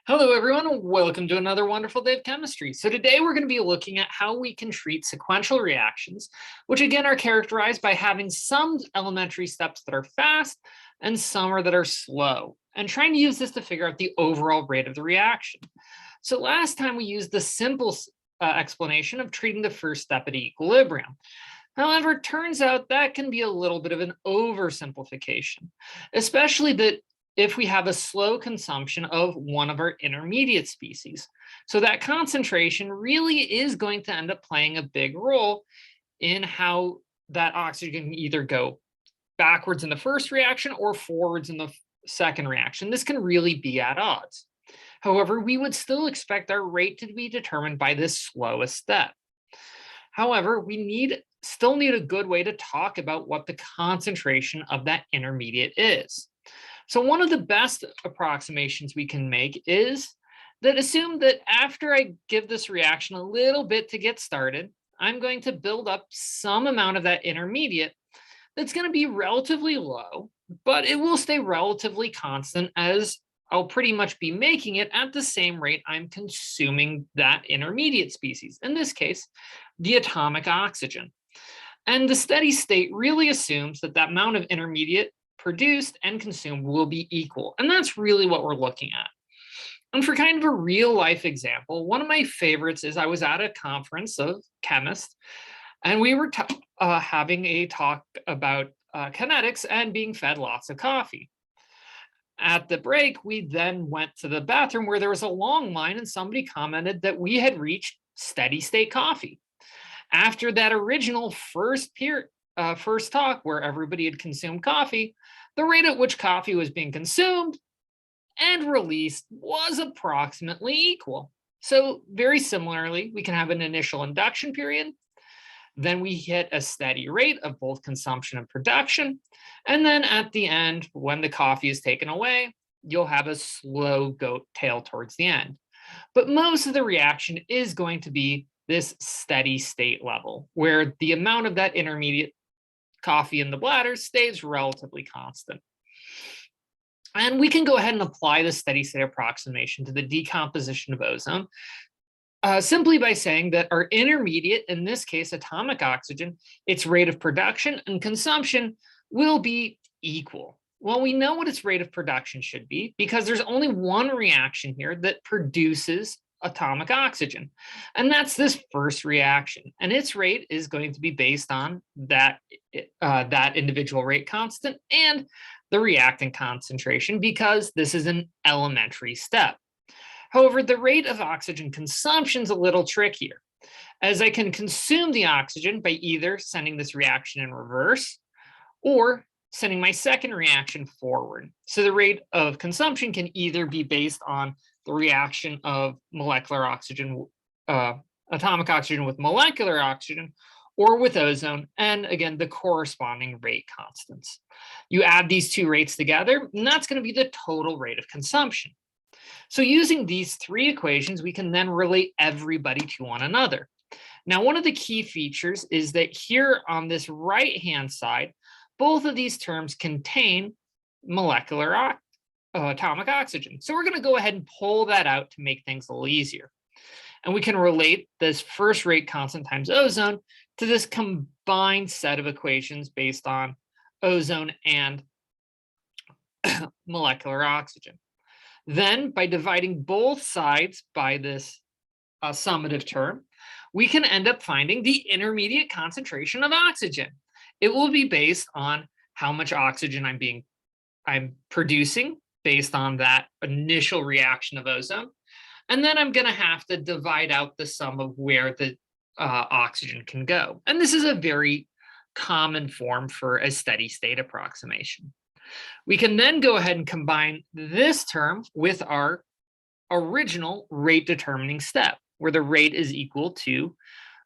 Hello, everyone. Welcome to another wonderful day of chemistry. So today we're going to be looking at how we can treat sequential reactions, which again are characterized by having some elementary steps that are fast and some that are slow, and trying to use this to figure out the overall rate of the reaction. So last time we used the simple explanation of treating the first step at equilibrium. However, it turns out that can be a little bit of an oversimplification, especially that if we have a slow consumption of one of our intermediate species. So that concentration really is going to end up playing a big role in how that oxygen can either go backwards in the first reaction or forwards in the second reaction. This can really be at odds. However, we would still expect our rate to be determined by this slowest step. However, we still need a good way to talk about what the concentration of that intermediate is. So one of the best approximations we can make is that assume that after I give this reaction a little bit to get started, I'm going to build up some amount of that intermediate that's going to be relatively low, but it will stay relatively constant as I'll pretty much be making it at the same rate I'm consuming that intermediate species, in this case, the atomic oxygen. And the steady state really assumes that that amount of intermediate produced and consumed will be equal. And that's really what we're looking at. And for kind of a real life example, one of my favorites is I was at a conference of chemists, and we were having a talk about kinetics and being fed lots of coffee. At the break, we then went to the bathroom where there was a long line, and somebody commented that we had reached steady state coffee. After that original first talk where everybody had consumed coffee, the rate at which coffee was being consumed and released was approximately equal. So very similarly, we can have an initial induction period, then we hit a steady rate of both consumption and production, and then at the end, when the coffee is taken away, you'll have a slow goat tail towards the end. But most of the reaction is going to be this steady state level, where the amount of that intermediate coffee in the bladder stays relatively constant. And we can go ahead and apply the steady state approximation to the decomposition of ozone simply by saying that our intermediate, in this case, atomic oxygen, its rate of production and consumption will be equal. Well, we know what its rate of production should be because there's only one reaction here that produces atomic oxygen, and that's this first reaction, and its rate is going to be based on that individual rate constant and the reactant concentration, because this is an elementary step. However, the rate of oxygen consumption is a little trickier, as I can consume the oxygen by either sending this reaction in reverse or sending my second reaction forward. So the rate of consumption can either be based on the reaction of molecular oxygen, atomic oxygen with molecular oxygen, or with ozone, and again, the corresponding rate constants. You add these two rates together, and that's going to be the total rate of consumption. So using these three equations, we can then relate everybody to one another. Now, one of the key features is that here on this right-hand side, both of these terms contain molecular atomic oxygen. So we're going to go ahead and pull that out to make things a little easier. And we can relate this first rate constant times ozone to this combined set of equations based on ozone and molecular oxygen. Then, by dividing both sides by this summative term, we can end up finding the intermediate concentration of oxygen. It will be based on how much oxygen I'm producing based on that initial reaction of ozone. And then I'm going to have to divide out the sum of where the oxygen can go. And this is a very common form for a steady state approximation. We can then go ahead and combine this term with our original rate determining step, where the rate is equal to,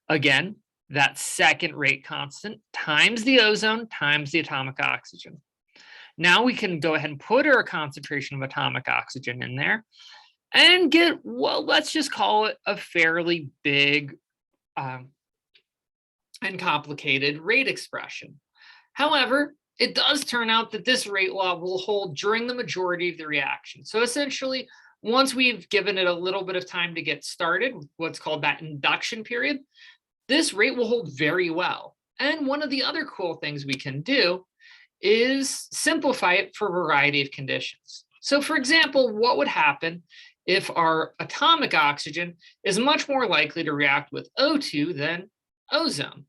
again, that second rate constant times the ozone times the atomic oxygen. Now we can go ahead and put our concentration of atomic oxygen in there and get, well, let's just call it a fairly big and complicated rate expression. However, it does turn out that this rate law will hold during the majority of the reaction. So essentially, Once we've given it a little bit of time to get started, what's called that induction period, this rate will hold very well. And one of the other cool things we can do is simplify it for a variety of conditions. So for example, what would happen if our atomic oxygen is much more likely to react with O2 than ozone?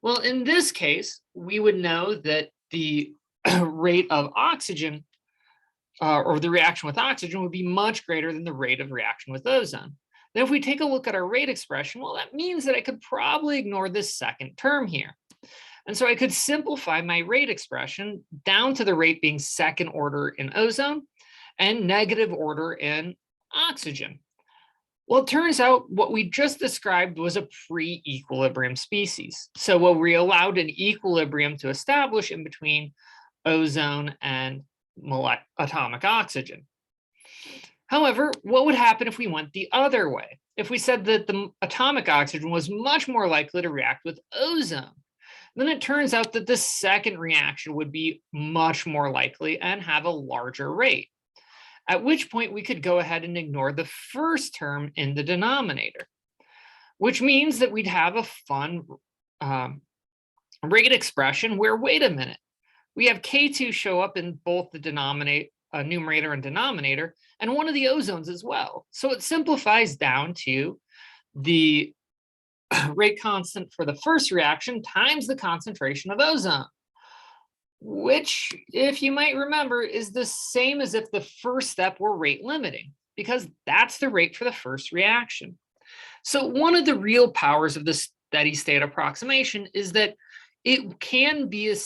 Well, in this case, we would know that the rate of oxygen or the reaction with oxygen would be much greater than the rate of reaction with ozone. Then if we take a look at our rate expression, well, that means that I could probably ignore this second term here. And so I could simplify my rate expression down to the rate being second order in ozone and negative order in oxygen. Well, it turns out what we just described was a pre-equilibrium species. So what we allowed an equilibrium to establish in between ozone and atomic oxygen. However, what would happen if we went the other way? If we said that the atomic oxygen was much more likely to react with ozone, then it turns out that the second reaction would be much more likely and have a larger rate, at which point we could go ahead and ignore the first term in the denominator, which means that we'd have a fun rate expression where, wait a minute, we have K2 show up in both the numerator and denominator, and one of the ozones as well. So it simplifies down to the rate constant for the first reaction times the concentration of ozone, which, if you might remember, is the same as if the first step were rate limiting, because that's the rate for the first reaction. So one of the real powers of the steady state approximation is that it can be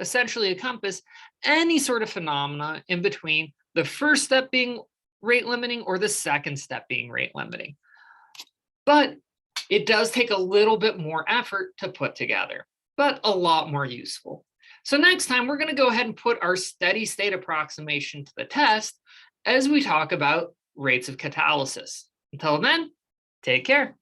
essentially encompass any sort of phenomena in between the first step being rate limiting or the second step being rate limiting. But it does take a little bit more effort to put together, but a lot more useful. So next time, we're going to go ahead and put our steady state approximation to the test as we talk about rates of catalysis. Until then, take care.